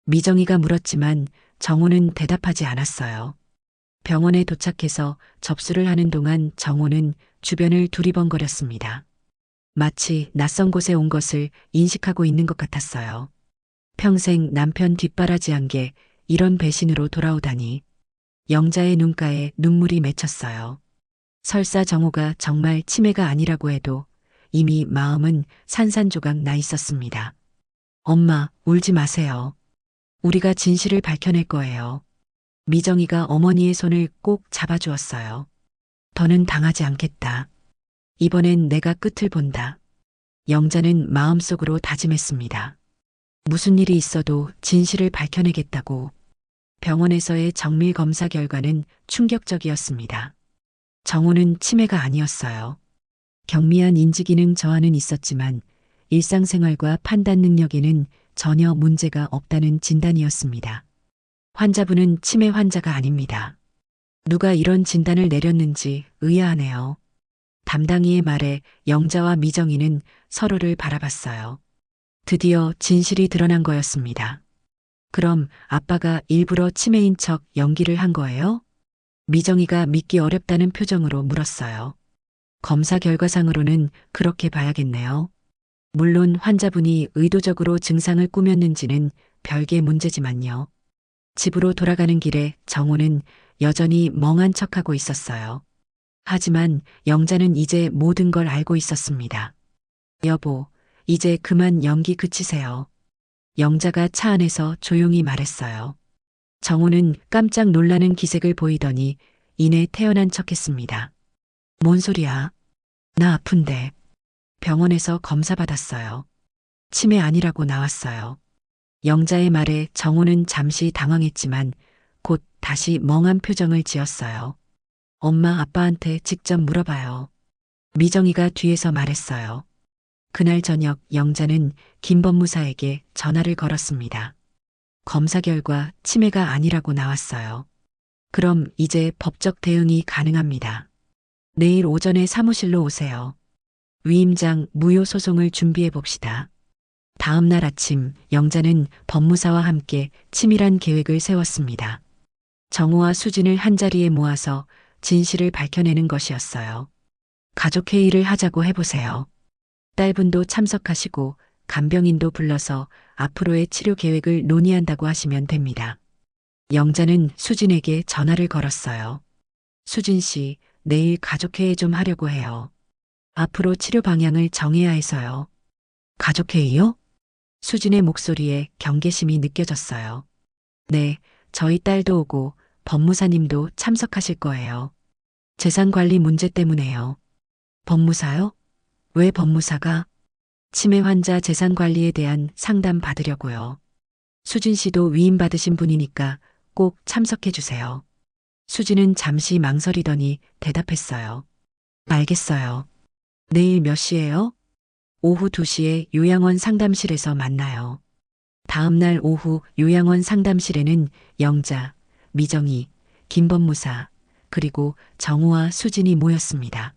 Speaker 1: 미정이가 물었지만 정호는 대답하지 않았어요. 병원에 도착해서 접수를 하는 동안 정호는 주변을 두리번거렸습니다. 마치 낯선 곳에 온 것을 인식하고 있는 것 같았어요. 평생 남편 뒷바라지한 게 이런 배신으로 돌아오다니. 영자의 눈가에 눈물이 맺혔어요. 설사 정호가 정말 치매가 아니라고 해도 이미 마음은 산산조각 나 있었습니다. 엄마, 울지 마세요. 우리가 진실을 밝혀낼 거예요. 미정이가 어머니의 손을 꼭 잡아주었어요. 더는 당하지 않겠다. 이번엔 내가 끝을 본다. 영자는 마음속으로 다짐했습니다. 무슨 일이 있어도 진실을 밝혀내겠다고. 병원에서의 정밀 검사 결과는 충격적이었습니다. 정호는 치매가 아니었어요. 경미한 인지기능 저하는 있었지만 일상생활과 판단 능력에는 전혀 문제가 없다는 진단이었습니다. 환자분은 치매 환자가 아닙니다. 누가 이런 진단을 내렸는지 의아하네요. 담당이의 말에 영자와 미정이는 서로를 바라봤어요. 드디어 진실이 드러난 거였습니다. 그럼 아빠가 일부러 치매인 척 연기를 한 거예요? 미정이가 믿기 어렵다는 표정으로 물었어요. 검사 결과상으로는 그렇게 봐야겠네요. 물론 환자분이 의도적으로 증상을 꾸몄는지는 별개 문제지만요. 집으로 돌아가는 길에 정호는 여전히 멍한 척하고 있었어요. 하지만 영자는 이제 모든 걸 알고 있었습니다. 여보, 이제 그만 연기 그치세요. 영자가 차 안에서 조용히 말했어요. 정호는 깜짝 놀라는 기색을 보이더니 이내 태어난 척했습니다. 뭔 소리야? 나 아픈데. 병원에서 검사 받았어요. 치매 아니라고 나왔어요. 영자의 말에 정호는 잠시 당황했지만 곧 다시 멍한 표정을 지었어요. 엄마 아빠한테 직접 물어봐요. 미정이가 뒤에서 말했어요. 그날 저녁 영자는 김 법무사에게 전화를 걸었습니다. 검사 결과 치매가 아니라고 나왔어요. 그럼 이제 법적 대응이 가능합니다. 내일 오전에 사무실로 오세요. 위임장 무효 소송을 준비해 봅시다. 다음 날 아침 영자는 법무사와 함께 치밀한 계획을 세웠습니다. 정우와 수진을 한자리에 모아서 진실을 밝혀내는 것이었어요. 가족회의를 하자고 해보세요. 딸분도 참석하시고 간병인도 불러서 앞으로의 치료 계획을 논의한다고 하시면 됩니다. 영자는 수진에게 전화를 걸었어요. 수진 씨, 내일 가족회의 좀 하려고 해요. 앞으로 치료 방향을 정해야 해서요. 가족회의요? 수진의 목소리에 경계심이 느껴졌어요. 네, 저희 딸도 오고 법무사님도 참석하실 거예요. 재산관리 문제 때문에요. 법무사요? 왜 법무사가? 치매 환자 재산관리에 대한 상담 받으려고요. 수진 씨도 위임받으신 분이니까 꼭 참석해 주세요. 수진은 잠시 망설이더니 대답했어요. 알겠어요. 내일 몇 시예요? 오후 2시에 요양원 상담실에서 만나요. 다음 날 오후 요양원 상담실에는 영자, 미정이, 김법무사, 그리고 정우와 수진이 모였습니다.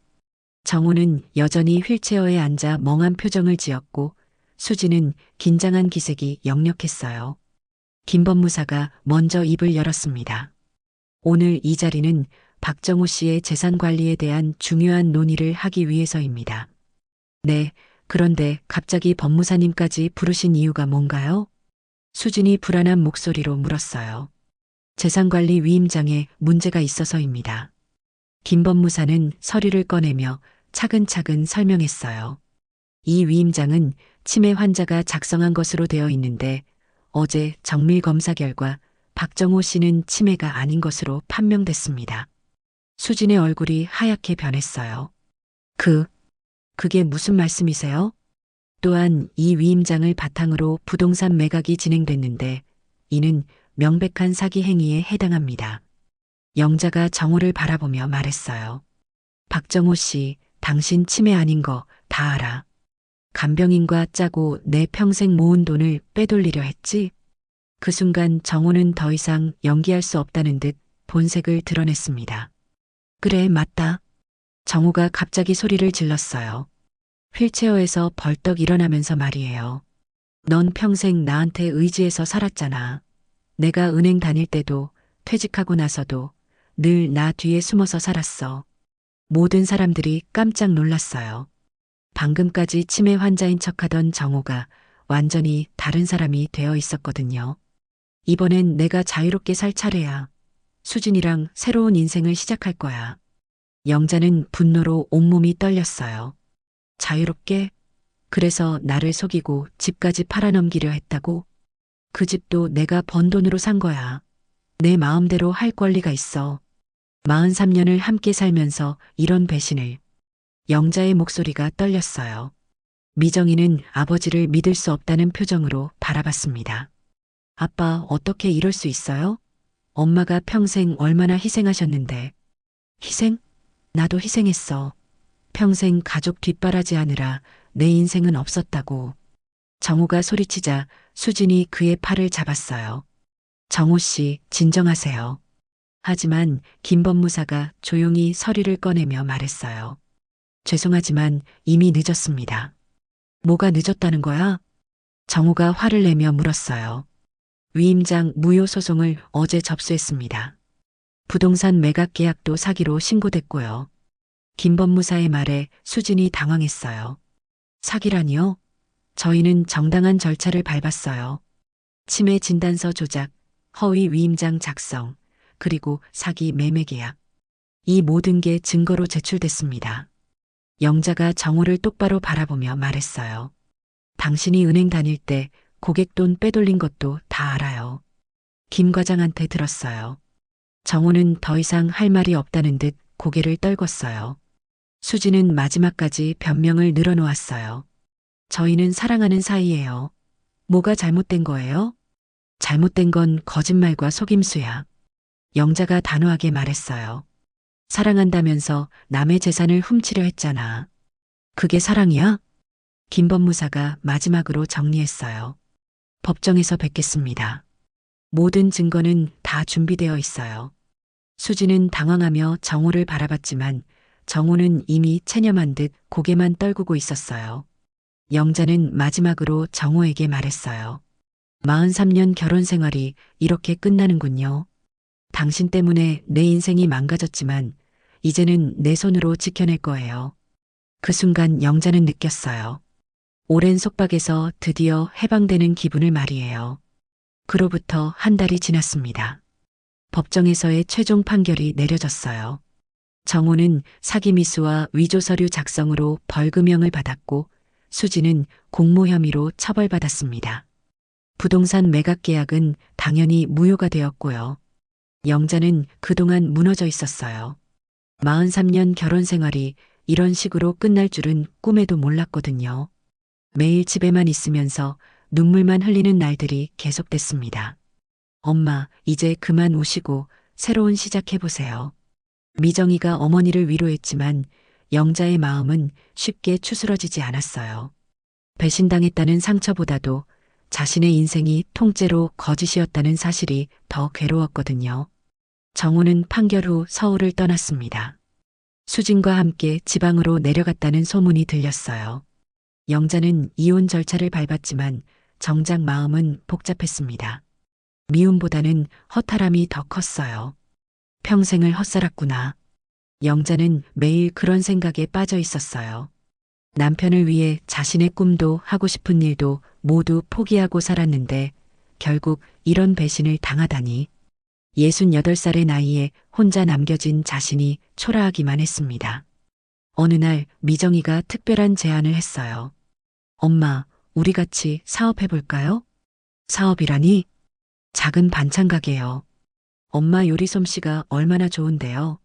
Speaker 1: 정우는 여전히 휠체어에 앉아 멍한 표정을 지었고 수진은 긴장한 기색이 역력했어요. 김법무사가 먼저 입을 열었습니다. 오늘 이 자리는 박정우 씨의 재산 관리에 대한 중요한 논의를 하기 위해서입니다. 네, 그런데 갑자기 법무사님까지 부르신 이유가 뭔가요? 수진이 불안한 목소리로 물었어요. 재산관리 위임장에 문제가 있어서입니다. 김 법무사는 서류를 꺼내며 차근차근 설명했어요. 이 위임장은 치매 환자가 작성한 것으로 되어 있는데 어제 정밀 검사 결과 박정호 씨는 치매가 아닌 것으로 판명됐습니다. 수진의 얼굴이 하얗게 변했어요. 그게 무슨 말씀이세요? 또한 이 위임장을 바탕으로 부동산 매각이 진행됐는데 이는 명백한 사기 행위에 해당합니다. 영자가 정호를 바라보며 말했어요. 박정호 씨, 당신 치매 아닌 거 다 알아. 간병인과 짜고 내 평생 모은 돈을 빼돌리려 했지? 그 순간 정호는 더 이상 연기할 수 없다는 듯 본색을 드러냈습니다. 그래, 맞다. 정호가 갑자기 소리를 질렀어요. 휠체어에서 벌떡 일어나면서 말이에요. 넌 평생 나한테 의지해서 살았잖아. 내가 은행 다닐 때도 퇴직하고 나서도 늘 나 뒤에 숨어서 살았어. 모든 사람들이 깜짝 놀랐어요. 방금까지 치매 환자인 척하던 정호가 완전히 다른 사람이 되어 있었거든요. 이번엔 내가 자유롭게 살 차례야. 수진이랑 새로운 인생을 시작할 거야. 영자는 분노로 온몸이 떨렸어요. 자유롭게? 그래서 나를 속이고 집까지 팔아넘기려 했다고? 그 집도 내가 번 돈으로 산 거야. 내 마음대로 할 권리가 있어. 43년을 함께 살면서 이런 배신을. 영자의 목소리가 떨렸어요. 미정이는 아버지를 믿을 수 없다는 표정으로 바라봤습니다. 아빠, 어떻게 이럴 수 있어요? 엄마가 평생 얼마나 희생하셨는데. 희생? 나도 희생했어. 평생 가족 뒷바라지하느라 내 인생은 없었다고. 정우가 소리치자 수진이 그의 팔을 잡았어요. 정우 씨, 진정하세요. 하지만 김 법무사가 조용히 서류를 꺼내며 말했어요. 죄송하지만 이미 늦었습니다. 뭐가 늦었다는 거야? 정우가 화를 내며 물었어요. 위임장 무효 소송을 어제 접수했습니다. 부동산 매각 계약도 사기로 신고됐고요. 김 법무사의 말에 수진이 당황했어요. 사기라니요? 저희는 정당한 절차를 밟았어요. 치매 진단서 조작, 허위 위임장 작성, 그리고 사기 매매 계약. 이 모든 게 증거로 제출됐습니다. 영자가 정호를 똑바로 바라보며 말했어요. 당신이 은행 다닐 때 고객 돈 빼돌린 것도 다 알아요. 김 과장한테 들었어요. 정호는 더 이상 할 말이 없다는 듯 고개를 떨궜어요. 수지는 마지막까지 변명을 늘어놓았어요. 저희는 사랑하는 사이예요. 뭐가 잘못된 거예요? 잘못된 건 거짓말과 속임수야. 영자가 단호하게 말했어요. 사랑한다면서 남의 재산을 훔치려 했잖아. 그게 사랑이야? 김 법무사가 마지막으로 정리했어요. 법정에서 뵙겠습니다. 모든 증거는 다 준비되어 있어요. 수지는 당황하며 정호를 바라봤지만 정호는 이미 체념한 듯 고개만 떨구고 있었어요. 영자는 마지막으로 정호에게 말했어요. 43년 결혼 생활이 이렇게 끝나는군요. 당신 때문에 내 인생이 망가졌지만 이제는 내 손으로 지켜낼 거예요. 그 순간 영자는 느꼈어요. 오랜 속박에서 드디어 해방되는 기분을 말이에요. 그로부터 한 달이 지났습니다. 법정에서의 최종 판결이 내려졌어요. 정호는 사기미수와 위조서류 작성으로 벌금형을 받았고 수지는 공모 혐의로 처벌받았습니다. 부동산 매각 계약은 당연히 무효가 되었고요. 영자는 그동안 무너져 있었어요. 43년 결혼 생활이 이런 식으로 끝날 줄은 꿈에도 몰랐거든요. 매일 집에만 있으면서 눈물만 흘리는 날들이 계속됐습니다. 엄마, 이제 그만 우시고 새로운 시작해보세요. 미정이가 어머니를 위로했지만 영자의 마음은 쉽게 추스러지지 않았어요. 배신당했다는 상처보다도 자신의 인생이 통째로 거짓이었다는 사실이 더 괴로웠거든요. 정호는 판결 후 서울을 떠났습니다. 수진과 함께 지방으로 내려갔다는 소문이 들렸어요. 영자는 이혼 절차를 밟았지만 정작 마음은 복잡했습니다. 미움보다는 허탈함이 더 컸어요. 평생을 헛살았구나. 영자는 매일 그런 생각에 빠져 있었어요. 남편을 위해 자신의 꿈도 하고 싶은 일도 모두 포기하고 살았는데 결국 이런 배신을 당하다니. 68살의 나이에 혼자 남겨진 자신이 초라하기만 했습니다. 어느 날 미정이가 특별한 제안을 했어요. 엄마, 우리 같이 사업해볼까요? 사업이라니? 작은 반찬 가게요. 엄마 요리 솜씨가 얼마나 좋은데요.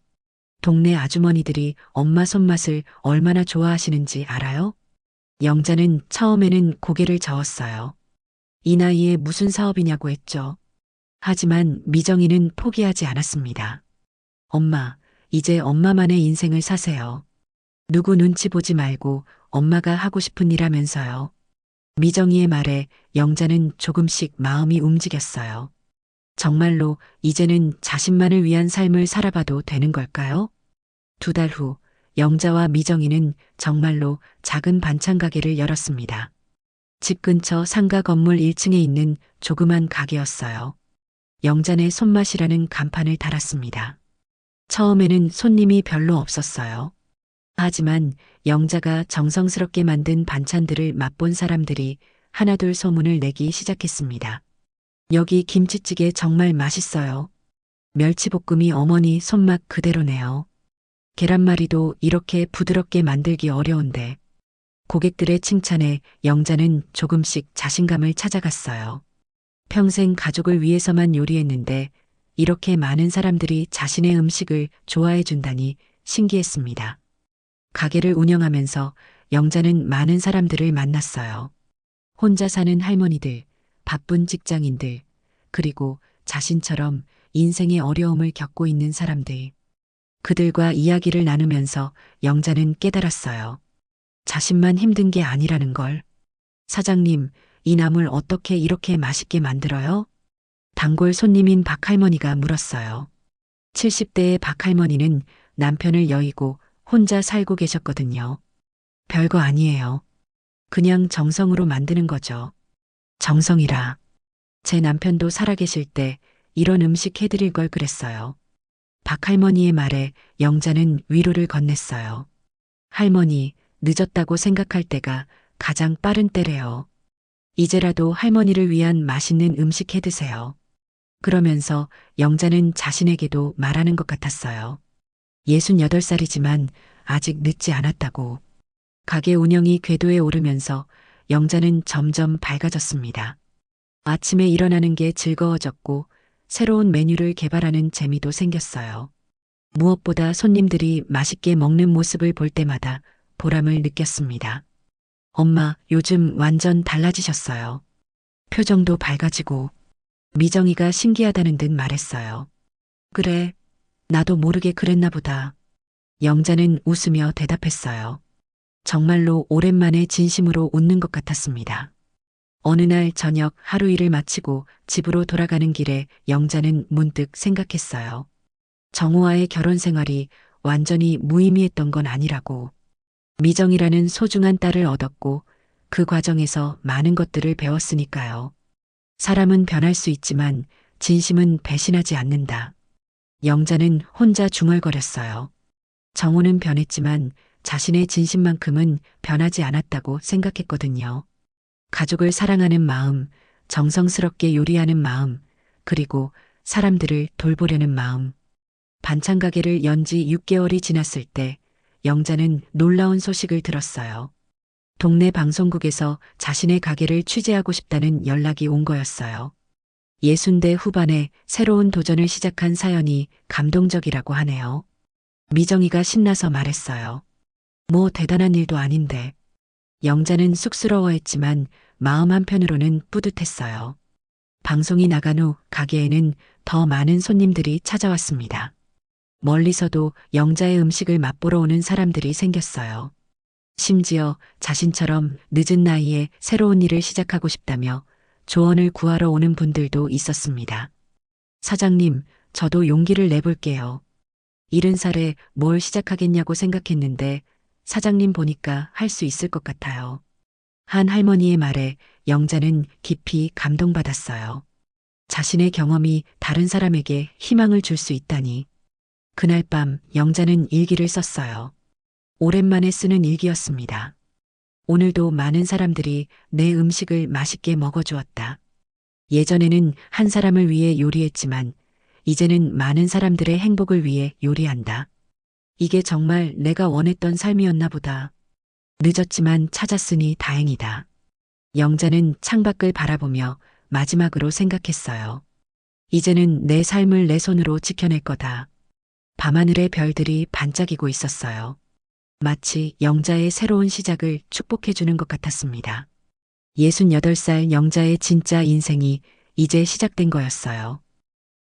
Speaker 1: 동네 아주머니들이 엄마 손맛을 얼마나 좋아하시는지 알아요? 영자는 처음에는 고개를 저었어요. 이 나이에 무슨 사업이냐고 했죠. 하지만 미정이는 포기하지 않았습니다. 엄마, 이제 엄마만의 인생을 사세요. 누구 눈치 보지 말고 엄마가 하고 싶은 일 하면서요. 미정이의 말에 영자는 조금씩 마음이 움직였어요. 정말로 이제는 자신만을 위한 삶을 살아봐도 되는 걸까요? 2달 후 영자와 미정이는 정말로 작은 반찬 가게를 열었습니다. 집 근처 상가 건물 1층에 있는 조그만 가게였어요. 영자네 손맛이라는 간판을 달았습니다. 처음에는 손님이 별로 없었어요. 하지만 영자가 정성스럽게 만든 반찬들을 맛본 사람들이 하나둘 소문을 내기 시작했습니다. 여기 김치찌개 정말 맛있어요. 멸치볶음이 어머니 손맛 그대로네요. 계란말이도 이렇게 부드럽게 만들기 어려운데. 고객들의 칭찬에 영자는 조금씩 자신감을 찾아갔어요. 평생 가족을 위해서만 요리했는데 이렇게 많은 사람들이 자신의 음식을 좋아해 준다니 신기했습니다. 가게를 운영하면서 영자는 많은 사람들을 만났어요. 혼자 사는 할머니들, 바쁜 직장인들, 그리고 자신처럼 인생의 어려움을 겪고 있는 사람들. 그들과 이야기를 나누면서 영자는 깨달았어요. 자신만 힘든 게 아니라는 걸. 사장님, 이 나물 어떻게 이렇게 맛있게 만들어요? 단골 손님인 박할머니가 물었어요. 70대의 박할머니는 남편을 여의고 혼자 살고 계셨거든요. 별거 아니에요. 그냥 정성으로 만드는 거죠. 정성이라. 제 남편도 살아계실 때 이런 음식 해드릴 걸 그랬어요. 박할머니의 말에 영자는 위로를 건넸어요. 할머니, 늦었다고 생각할 때가 가장 빠른 때래요. 이제라도 할머니를 위한 맛있는 음식 해 드세요. 그러면서 영자는 자신에게도 말하는 것 같았어요. 68살이지만 아직 늦지 않았다고. 가게 운영이 궤도에 오르면서 영자는 점점 밝아졌습니다. 아침에 일어나는 게 즐거워졌고 새로운 메뉴를 개발하는 재미도 생겼어요. 무엇보다 손님들이 맛있게 먹는 모습을 볼 때마다 보람을 느꼈습니다. 엄마, 요즘 완전 달라지셨어요. 표정도 밝아지고. 미정이가 신기하다는 듯 말했어요. 그래, 나도 모르게 그랬나 보다. 영자는 웃으며 대답했어요. 정말로 오랜만에 진심으로 웃는 것 같았습니다. 어느 날 저녁 하루 일을 마치고 집으로 돌아가는 길에 영자는 문득 생각했어요. 정호와의 결혼 생활이 완전히 무의미했던 건 아니라고. 미정이라는 소중한 딸을 얻었고 그 과정에서 많은 것들을 배웠으니까요. 사람은 변할 수 있지만 진심은 배신하지 않는다. 영자는 혼자 중얼거렸어요. 정호는 변했지만 자신의 진심만큼은 변하지 않았다고 생각했거든요. 가족을 사랑하는 마음, 정성스럽게 요리하는 마음, 그리고 사람들을 돌보려는 마음. 반찬 가게를 연 지 6개월이 지났을 때 영자는 놀라운 소식을 들었어요. 동네 방송국에서 자신의 가게를 취재하고 싶다는 연락이 온 거였어요. 60대 후반에 새로운 도전을 시작한 사연이 감동적이라고 하네요. 미정이가 신나서 말했어요. 뭐 대단한 일도 아닌데. 영자는 쑥스러워했지만 마음 한편으로는 뿌듯했어요. 방송이 나간 후 가게에는 더 많은 손님들이 찾아왔습니다. 멀리서도 영자의 음식을 맛보러 오는 사람들이 생겼어요. 심지어 자신처럼 늦은 나이에 새로운 일을 시작하고 싶다며 조언을 구하러 오는 분들도 있었습니다. 사장님, 저도 용기를 내볼게요. 70살에 뭘 시작하겠냐고 생각했는데 사장님 보니까 할 수 있을 것 같아요. 한 할머니의 말에 영자는 깊이 감동받았어요. 자신의 경험이 다른 사람에게 희망을 줄 수 있다니. 그날 밤 영자는 일기를 썼어요. 오랜만에 쓰는 일기였습니다. 오늘도 많은 사람들이 내 음식을 맛있게 먹어주었다. 예전에는 한 사람을 위해 요리했지만 이제는 많은 사람들의 행복을 위해 요리한다. 이게 정말 내가 원했던 삶이었나 보다. 늦었지만 찾았으니 다행이다. 영자는 창밖을 바라보며 마지막으로 생각했어요. 이제는 내 삶을 내 손으로 지켜낼 거다. 밤하늘의 별들이 반짝이고 있었어요. 마치 영자의 새로운 시작을 축복해주는 것 같았습니다. 68살 영자의 진짜 인생이 이제 시작된 거였어요.